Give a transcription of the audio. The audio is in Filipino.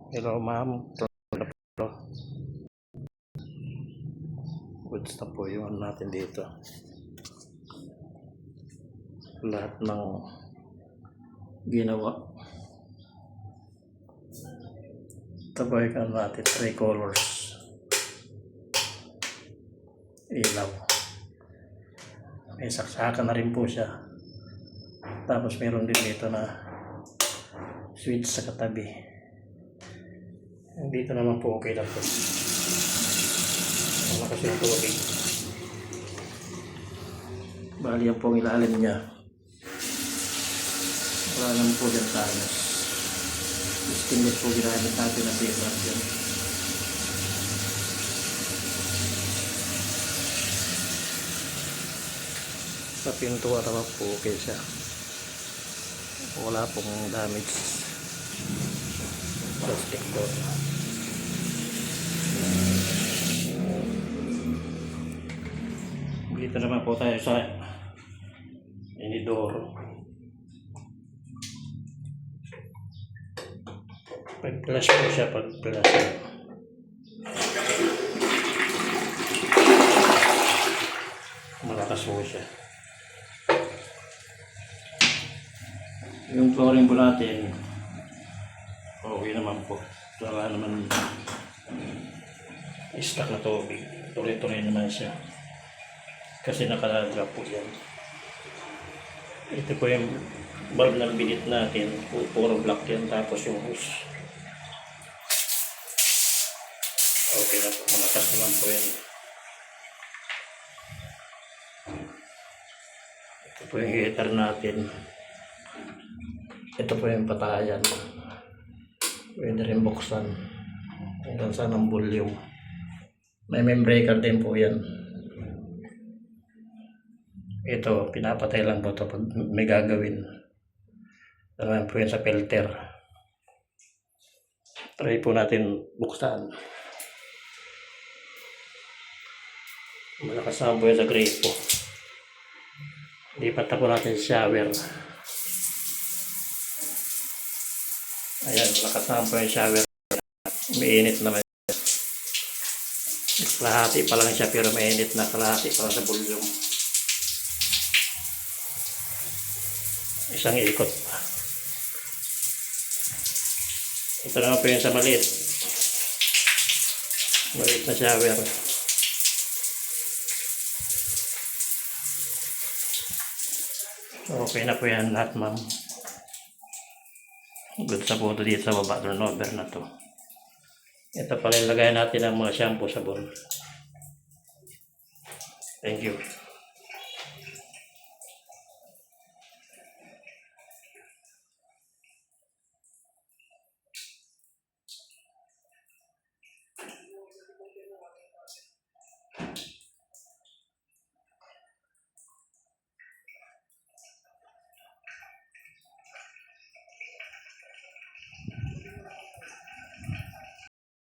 Hello ma'am. Goods na po yung natin dito. Lahat ng ginawa. Tabay ka natin 3 colors. Ilaw. May saksakan na rin po siya. Tapos meron din dito na switch sa katabi. Dito naman po okay lang po. Malakas yung tubig. Bali yan po ang ilalim niya. Wala naman po dyan tayo. Stainless po ginamit natin na paper dyan. Sa pintuan naman po okay siya. Wala pong damage. Plastic door. Dito naman po tayo sa inidor. Pag-flash po siya, pag-flash. Malakas po siya. Yung flooring po natin, okay naman po. Wala naman stuck na tubig. Tuloy-tuloy naman siya. Kasi nakalaga po yan. Ito po yung bulb ng binit natin. Puro black yan. Tapos yung hose. Okay na po. Malakas naman po yan. Ito po yung heater natin. Ito po yung patayan. Pwede rin buksan. Hanggang saan ang volume. May breaker din po yan. Ito, pinapatay lang po ito pag may gagawin. Naman po yan sa filter. Try po natin buksan. Malakas naman po yan sa gripo. Lipat na po natin sa shower. Ayan, malakas naman po yung shower. Mainit naman. Kalahati pa lang siya pero mainit na. Kalahati pa lang sa volume. Isang ikot pa. Ito naman po yung sa maliit. Maliit na shower. Okay na po yan lahat, ma'am. Good sa po dito sa baba turnover na to. Ito pala ilagay natin ang mga shampoo sabon. Thank you.